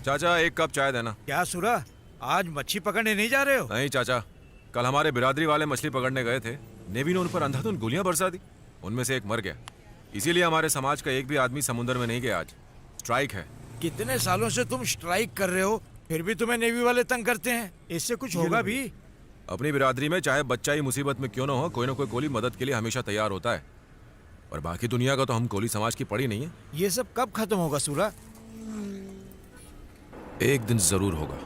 चाचा एक कप चाय देना। क्या सूरा, आज मच्छी पकड़ने नहीं जा रहे हो? नहीं चाचा, कल हमारे बिरादरी वाले मछली पकड़ने गए थे। नेवी ने उन पर अंधाधुंध गोलियां बरसा दी, उनमें से एक मर गया। इसीलिए हमारे समाज का एक भी आदमी समुद्र में नहीं गया। आज स्ट्राइक है। कितने सालों से तुम स्ट्राइक कर रहे हो, फिर भी तुम्हें नेवी वाले तंग करते हैं। इससे कुछ होगा भी? अपनी बिरादरी में चाहे बच्चा ही मुसीबत में क्यों ना हो, कोई ना कोई कोली मदद के लिए हमेशा तैयार होता है। और बाकी दुनिया का तो हम कोली समाज की पड़ी नहीं है। ये सब कब खत्म होगा सूरा? एक दिन जरूर होगा,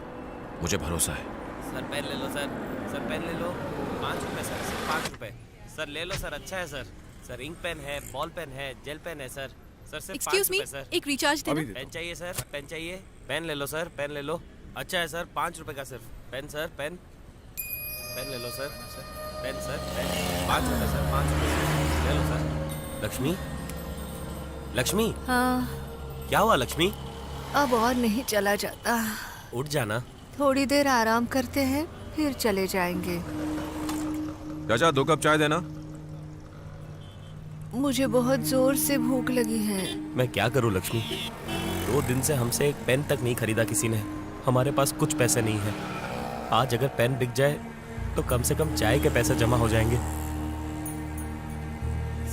मुझे भरोसा है। सर पेन ले लो सर। सर पेन ले लो। 5 रुपए सर, सिर्फ 5 रुपए। सर ले लो सर, अच्छा है सर। सर इंक पेन है, बॉल पेन है, जेल पेन है सर। सर सिर्फ 5 एक्सक्यूज मी, रुपए सर। एक रिचार्ज देना। पेन चाहिए सर, पेन चाहिए। पेन ले लो सर, पेन ले लो। अच्छा है सर, 5 रुपए का सिर्फ। Pen sir, pen. पेन ले लो सर। Pen sir, pen. 5 रुपए सर, 5 रुपए सर। ले लो सर। लक्ष्मी, लक्ष्मी हाँ, क्या हुआ लक्ष्मी? अब और नहीं चला जाता। उठ जाना। थोड़ी देर आराम करते हैं, फिर चले जाएंगे। चाचा 2 कप चाय देना। मुझे बहुत जोर से भूख लगी है। मैं क्या करूं लक्ष्मी, 2 दिन से हमसे एक पेन तक नहीं खरीदा किसी ने। हमारे पास कुछ पैसे नहीं है। आज अगर पेन बिक जाए तो कम से कम चाय के पैसे जमा हो जाएंगे।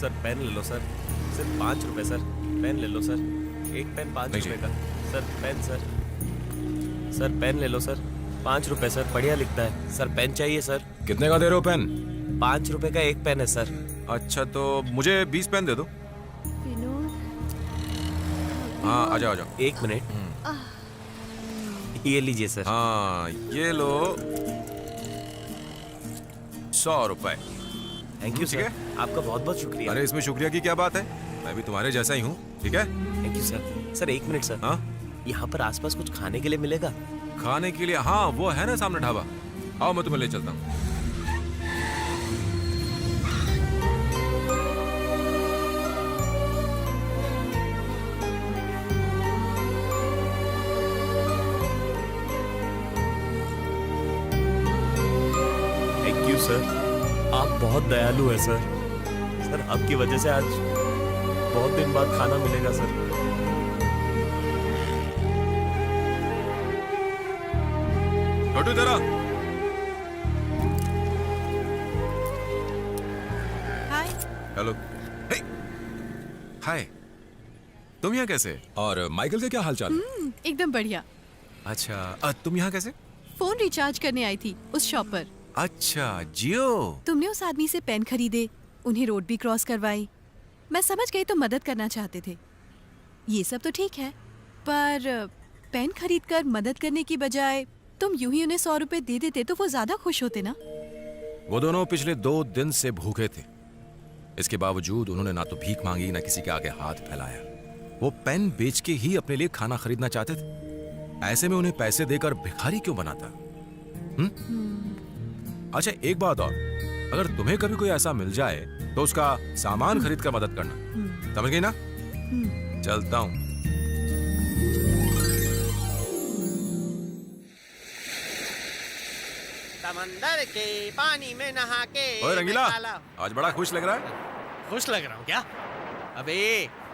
सर पेन ले लो सर, सिर्फ 5 रुपए सर। पेन ले लो सर, एक पेन 5 रुपए का। Sir pen sir. Sir pen ले लो सर, 5 रुपए सर, बढ़िया लिखता है। सर पेन चाहिए सर। कितने का दे रहे हो पेन? 5 रुपए का एक पेन है सर। अच्छा तो मुझे 20 पेन दे दो। विनोद, हाँ आ जाओ आ जाओ। 1 मिनट, ये लीजिए सर। हाँ ये लो 100 रुपए। थैंक यू ठीक सर, है। आपका बहुत बहुत शुक्रिया। अरे इसमें शुक्रिया की क्या बात है, मैं भी तुम्हारे जैसा ही हूँ। ठीक है। Thank you sir. Sir 1 minute sir, हाँ यहाँ पर आसपास कुछ खाने के लिए मिलेगा? खाने के लिए, हाँ वो है ना सामने ढाबा। आओ मैं तुम्हें ले चलता हूँ। थैंक यू सर, आप बहुत दयालु है सर। सर आपकी वजह से आज बहुत दिन बाद खाना मिलेगा सर। छोटू तेरा। हाय। हेलो। हे! हाय, तुम यहाँ कैसे? और माइकल का क्या हाल चाल? एकदम बढ़िया। अच्छा तुम यहाँ कैसे? फोन रिचार्ज करने आई थी उस शॉप पर। अच्छा जियो। तुमने उस आदमी से पेन खरीदे, उन्हें रोड भी क्रॉस करवाई। मैं समझ गई तुम मदद करना चाहते थे। ये सब तो ठीक है, पर पेन खरीद कर मदद करने की बजाय तुम यूं ही उन्हें 100 रुपए दे देते तो वो ज्यादा खुश होते ना। वो दोनों पिछले 2 दिन से भूखे थे। इसके बावजूद उन्होंने ना तो भीख मांगी ना किसी के आगे हाथ फैलाया। वो पेन बेच के ही अपने लिए खाना खरीदना चाहते थे। ऐसे में उन्हें पैसे देकर भिखारी क्यों बनाता? अच्छा एक बात और, अगर तुम्हें कभी कोई ऐसा मिल जाए तो उसका सामान खरीद कर मदद करना। समझ गई ना? चलता हूं। समंदर के पानी में नहा के ओए रंगीला, मैं काला। आज बड़ा खुश लग रहा है। खुश लग रहा हूँ क्या? अबे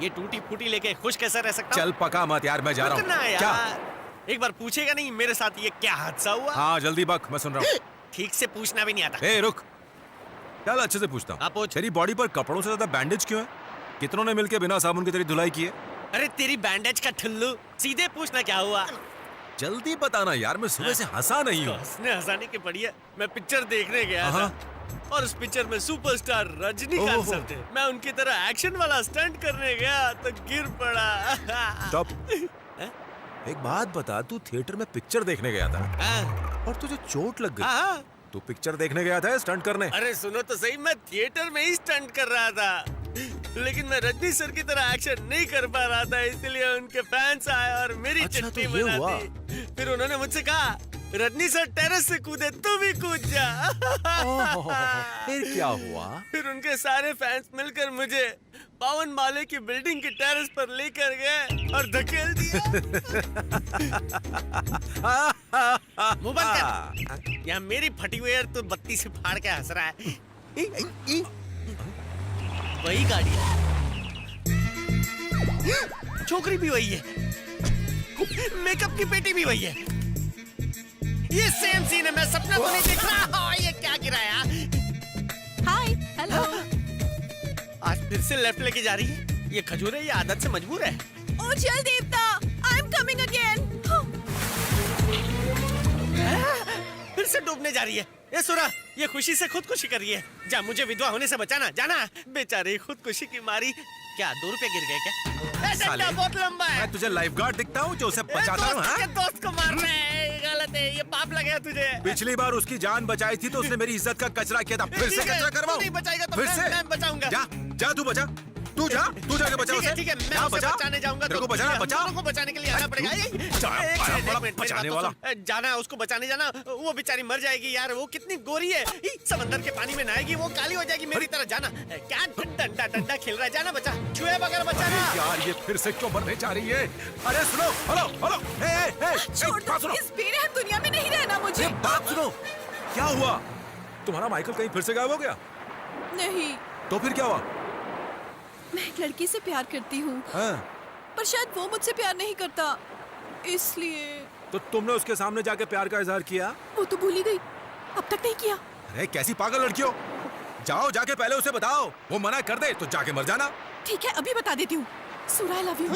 ये टूटी फूटी लेके खुश कैसे रह सकता हूँ? चल पका मत यार, मैं जा रहा रुकना हूँ। यार। क्या? एक बार पूछेगा नहीं मेरे साथ ये क्या हादसा हुआ? हाँ जल्दी बक, मैं सुन रहा हूँ। ठीक से पूछना भी नहीं आता। ए रुक, चल अच्छे से पूछता हाँ, हूँ। पूछ। तेरी बॉडी पर कपड़ों से ज्यादा बैंडेज क्यों है? कितनों ने मिलके बिना साबुन की तेरी धुलाई की है? अरे तेरी बैंडेज का ठुल्लू, सीधे पूछना क्या हुआ? जल्दी बताना यार, मैं सुबह से हंसा नहीं हूँ। हंसने हंसाने की बढ़िया। मैं पिक्चर देखने गया था और उस पिक्चर में सुपरस्टार रजनीकांत ओहो। सर थे। मैं उनकी तरह एक्शन वाला स्टंट करने गया तो गिर पड़ा। स्टॉप। एक बात बता, तू थिएटर में पिक्चर देखने गया था हाँ, और तुझे चोट लग गई। हाँ। तू पिक्चर देखने गया था या स्टंट करने? अरे सुनो तो सही, मैं थिएटर में ही स्टंट कर रहा था, लेकिन मैं रजनी सर की तरह एक्शन नहीं कर पा रहा था, इसलिए उनके फैंस आए और मेरी अच्छा, चट्टी तो ये बना हुआ। दी। फिर उन्होंने मुझसे कहा, रजनी सर टेरेस से कूदे, तू भी कूद जा। फिर क्या हुआ? फिर उनके सारे फैंस मिलकर मुझे 52 माले की बिल्डिंग की टेरेस पर लेकर गए और धकेल दिया। मुंह बंद कर। यहाँ मेरी फटी हुई तो बत्ती से फाड़ के हंस रहा है। वही गाड़ी है, छोकरी भी वही है, मेकअप की पेटी भी वही है। ये सेम सीन है, मैं सपना तो नहीं देख रहा। ये क्या गिराया? हाय, हेलो। आज फिर से लेफ्ट लेके जा रही है। ये खजूर है, ये आदत से मजबूर है। ओ चल देवता, आई एम कमिंग अगेन। फिर से डूबने जा रही है। ये सुरा, ये खुशी से खुदकुशी कर रही है। जा, मुझे विधवा होने से बचाना, जाना। बेचारी खुदकुशी की मारी। क्या 2 रुपए गिर गए क्या? साले, डंडा बहुत लंबा है। मैं तुझे लाइफगार्ड दिखता हूँ जो उसे ये बचाता हूँ, दोस्त हाँ? के दोस्त को मार रहे हैं, ये गलत है। ये पाप लगेगा तुझे। पिछली बार उसकी जान बचाई थी तो उसने मेरी इज्जत का कचरा किया था, फिर से ठीक है, कचरा तू करवाऊं? नहीं बचाएगा तो फिर मैं बचाऊंगा। जा, जा तू बचा, तू जा, तू जाके बचा ठीक है, उसे। ठीक है, मैं जा, उसे बचा। बचाने जाऊंगा। तेरे को बचाना, हम बचा। दोनों को बचाने के लिए आना पड़ेगा। जा, एक बड़ा मिनट, मेरी बचाने बात तो वाला। सुन। जाना, उसको बचाने जाना। वो बेचारी मर जाएगी यार। वो कितनी गोरी है। समंदर के पानी में नहाएगी, वो काली हो जाएगी मेरी तरह। जाना। क्या डंडा डंडा खेल रहा है? जाना, बचा। छुए बगैर बचाना। यार ये फिर से क्यों मरने जा रही है? अरे सुनो, हेलो हेलो, छोड़ बात दो, सुनो, इस बेरहम दुनिया में नहीं रहना मुझे। ये बात सुनो। क्या हुआ? तुम्हारा माइकल कहीं फिर से गायब हो गया? नहीं, तो फिर क्या हुआ? मैं एक लड़की से प्यार करती हूँ, हाँ, पर शायद वो मुझसे प्यार नहीं करता, इसलिए। तो तुमने उसके सामने जाके प्यार का इजहार किया? वो तो भूल ही गई, अब तक नहीं किया। अरे कैसी पागल लड़की हो? जाओ, जाके पहले उसे बताओ। वो मना कर दे तो जाके मर जाना। ठीक है, अभी बता देती हूँ। सुरा, आई लव यू।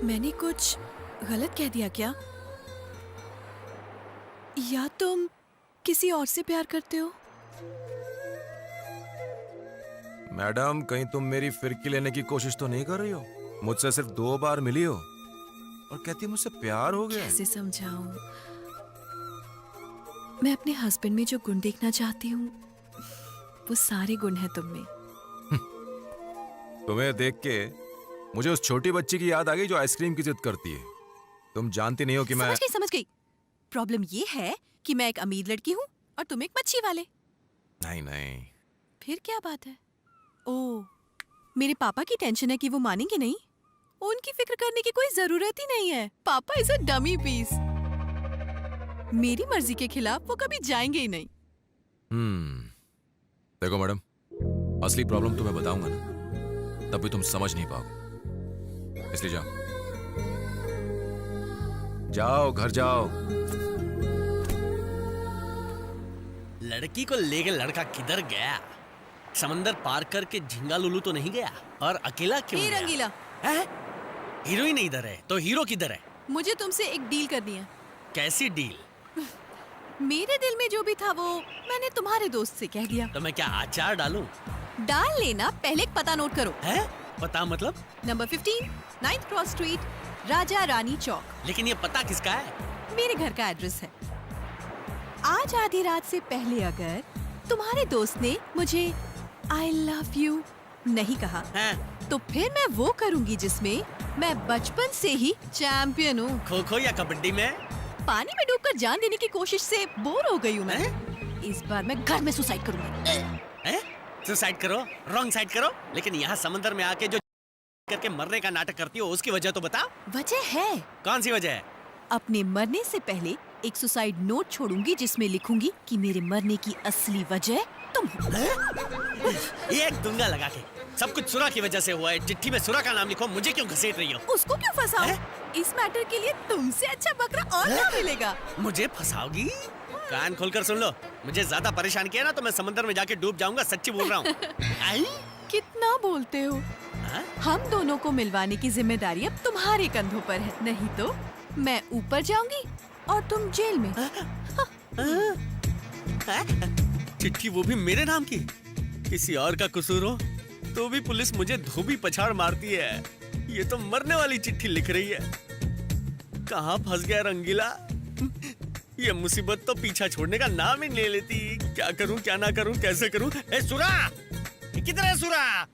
मैंने कुछ गलत कह दिया क्या? या तुम किसी और से प्यार करते हो? मैडम, कहीं तुम मेरी फिरकी लेने की कोशिश तो नहीं कर रही हो? मुझसे सिर्फ 2 बार मिली हो और कहती है मुझसे प्यार हो गया है। कैसे समझाऊं? मैं अपने हस्बैंड में जो गुण देखना चाहती हूँ, वो सारे गुण हैं तुम में। तुम्हें देख के मुझे उस छोटी बच्ची की याद आ गई जो आइसक्रीम की जिद करती है। तुम जानती नहीं हो कि मैं। समझ गई। प्रॉब्लम ये है कि मैं एक अमीर लड़की हूँ और तुम एक मच्छी वाले। नहीं नहीं, फिर क्या बात है? ओह, मेरे पापा की टेंशन है कि वो मानेंगे नहीं। उनकी फिक्र करने की कोई जरूरत ही नहीं है। पापा इज अ डमी पीस। मेरी मर्जी के खिलाफ वो कभी जाएंगे ही नहीं। देखो मैडम, असली प्रॉब्लम तुम्हें बताऊंगा ना, तब भी तुम समझ नहीं पाओगे। इसलिए जाओ, जाओ, घर जाओ। लड़की को लेके लड़का किधर गया? समंदर पार करके झिंगा लुलू तो नहीं गया? और अकेला क्यों हे गया? रंगीला, हैं? हीरोइन इधर है तो हीरो किधर है? मुझे तुमसे एक डील करनी है। कैसी डील? मेरे दिल में जो भी था वो मैंने तुम्हारे दोस्त से कह दिया। तो मैं क्या अचार डालूं? डाल लेना, पहले एक पता नोट करो। है? पता मतलब? Number 15, 9th cross street, Raja Rani चौक। लेकिन ये पता किसका है? मेरे घर का एड्रेस है। आज आधी रात से पहले अगर तुम्हारे दोस्त ने मुझे आई लव यू नहीं कहा, हैं? तो फिर मैं वो करूंगी जिसमें मैं बचपन से ही चैंपियन हूँ। खो खो या कबड्डी में? पानी में डूबकर जान देने की कोशिश से बोर हो गई हूँ मैं। इस बार मैं घर में सुसाइड करूंगी। हैं? सुसाइड करो, रॉन्ग साइड करो। लेकिन यहाँ समंदर में आके जो करके मरने का नाटक करती हो, उसकी वजह तो बता। वजह है, कौन सी वजह है? अपने मरने से पहले एक सुसाइड नोट छोड़ूंगी जिसमें लिखूंगी कि मेरे मरने की असली वजह तुम हो। एक दूंगा लगा के। सब कुछ सुरा की वजह से हुआ है। चिट्ठी में सुरा का नाम लिखो, मुझे क्यों घसीट रही हो? उसको क्यों फंसाऊं? इस मैटर के लिए तुमसे अच्छा बकरा और क्या मिलेगा? मुझे फंसाओगी? कान खोलकर सुन लो, मुझे ज्यादा परेशान किया ना तो मैं समंदर में जाके डूब जाऊंगा। सच्ची बोल रहा हूँ। आई? कितना बोलते हो? हाँ? हम दोनों को मिलवाने की जिम्मेदारी अब तुम्हारे कंधों पर है। नहीं तो मैं ऊपर जाऊंगी और तुम जेल में। चिट्ठी वो भी मेरे नाम की। किसी और का कसूर हो तो भी पुलिस मुझे धोबी पछाड़ मारती है। ये तो मरने वाली चिट्ठी लिख रही है। कहाँ फंस गया रंगीला? ये मुसीबत तो पीछा छोड़ने का नाम ही नहीं लेती। क्या करूं, क्या ना करूं, कैसे करूं? ए सुरा, किधर है सुरा?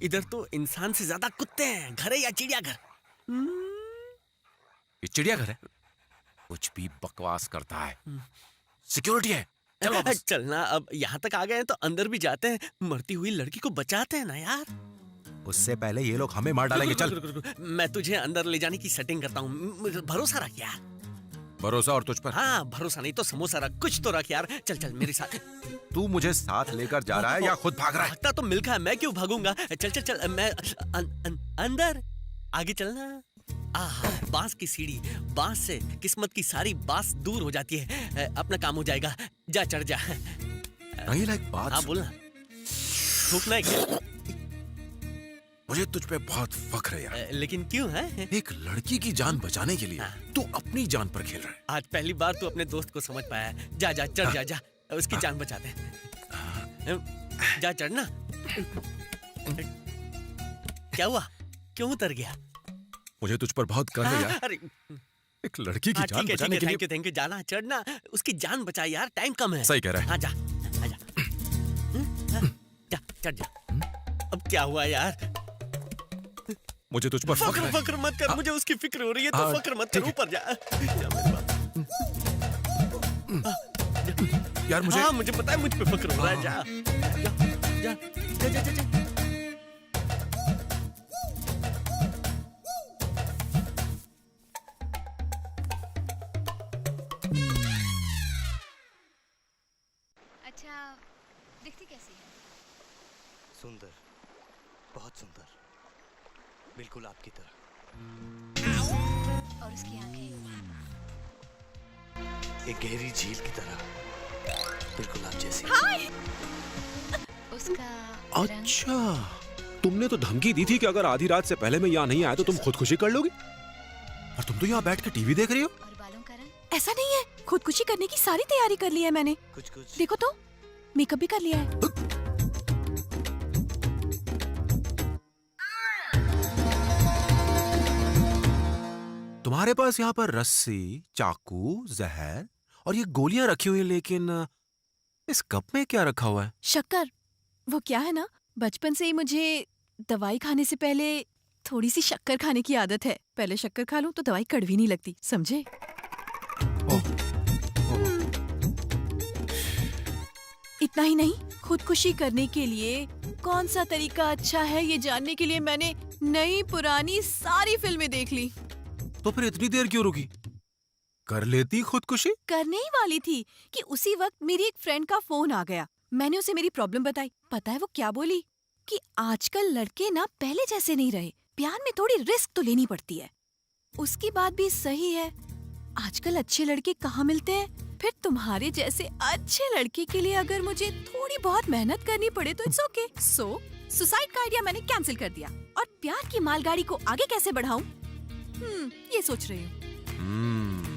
इधर तो इंसान से ज्यादा कुत्ते हैं। घर है या चिड़ियाघर? ये चिड़ियाघर है? कुछ भी बकवास करता है। सिक्योरिटी है, चल वापस। चलना, अब यहाँ तक आ गए हैं तो अंदर भी जाते हैं। मरती हुई लड़की को बचाते हैं ना यार। उससे पहले ये लोग हमें मार डालेंगे। चल। रुक, रुक, रुक, रुक। मैं तुझे अंदर ले जाने की सेटिंग करता हूँ, भरोसा रख यार। भरोसा और तुझ पर? हाँ, भरोसा नहीं तो समोसा रख, कुछ तो रख यार। चल चल मेरे साथ। तू मुझे साथ लेकर जा रहा है या खुद भाग रहा है? भागता तो मिल्खा है, मैं क्यों भागूंगा? चल चल चल, मैं अंदर। आगे चलना। आहा, बांस की सीढ़ी, बांस से किस्मत की सारी बांस दूर हो जाती है। अपना काम हो जाएगा। जा, चढ़ जा। नहीं, लाइक बात हाँ सुन। बोलना। थूकना है क्या? मुझे तुझ पे बहुत फख्र है यार। लेकिन क्यों है? एक लड़की की जान बचाने के लिए हाँ। तू अपनी जान पर खेल रहा है। आज पहली बार तू अपने दोस्त को समझ पाया है। जा जा, चढ़ जा, जा, उसकी जान बचा दे। जा, चढ़ना। क्या हुआ? क्यों उतर गया? मुझे तुझ पर बहुत गर्व है यार। अरे एक लड़की की जान ठीक है, बचाने के लिए। Thank you. जाना, चढ़ना, उसकी जान बचा यार, टाइम कम है। सही कह रहा है। हाँ जा, आजा। जा, चढ़ जा। अब क्या हुआ यार? मुझे तुझ पर फख्र है। फक्र मत कर, मुझे उसकी फिक्र हो रही है, तो हाँ, फक्र मत कर, ठीक है। ऊपर जा। जा मेरे पास। यार मुझे हाँ, मुझे पता है मुझ पे फक्र हो रहा है। जा जा जा जा जा, जा। अच्छा, दिखती कैसी है? सुंदर, बहुत सुंदर, बिल्कुल आपकी तरह। और उसकी आंखें? एक गहरी झील की तरह, बिल्कुल आप जैसी। उसका रंग? अच्छा, तुमने तो धमकी दी थी कि अगर आधी रात से पहले मैं यहाँ नहीं आया तो तुम खुदकुशी कर लोगी। और तुम तो यहाँ बैठ के टीवी देख रही हो। और बालों का रंग? ऐसा नहीं है, खुदकुशी करने की सारी तैयारी कर ली है मैंने। कुछ कुछ देखो तो, मेकअप भी कर लिया है। तुम्हारे पास यहाँ पर रस्सी, चाकू, जहर और ये गोलियां रखी हुई हैं, लेकिन इस कप में क्या रखा हुआ है? शक्कर। वो क्या है ना, बचपन से ही मुझे दवाई खाने से पहले थोड़ी सी शक्कर खाने की आदत है। पहले शक्कर खा लूं तो दवाई कड़वी नहीं लगती, समझे? इतना ही नहीं, खुदकुशी करने के लिए कौन सा तरीका अच्छा है ये जानने के लिए मैंने नई पुरानी सारी फिल्में देख ली। तो फिर इतनी देर क्यों रुकी? कर लेती खुदकुशी। करने ही वाली थी कि उसी वक्त मेरी एक फ्रेंड का फोन आ गया। मैंने उसे मेरी प्रॉब्लम बताई। पता है वो क्या बोली? कि आजकल लड़के ना पहले जैसे नहीं रहे, प्यार में थोड़ी रिस्क तो लेनी पड़ती है। उसकी बात भी सही है, आजकल अच्छे लड़के कहाँ मिलते हैं। फिर तुम्हारे जैसे अच्छे लड़के के लिए अगर मुझे थोड़ी बहुत मेहनत करनी पड़े तो इट्स ओके। सो सुसाइड का आइडिया मैंने कैंसिल कर दिया और प्यार की मालगाड़ी को आगे कैसे बढ़ाऊं, ये सोच रही हूँ।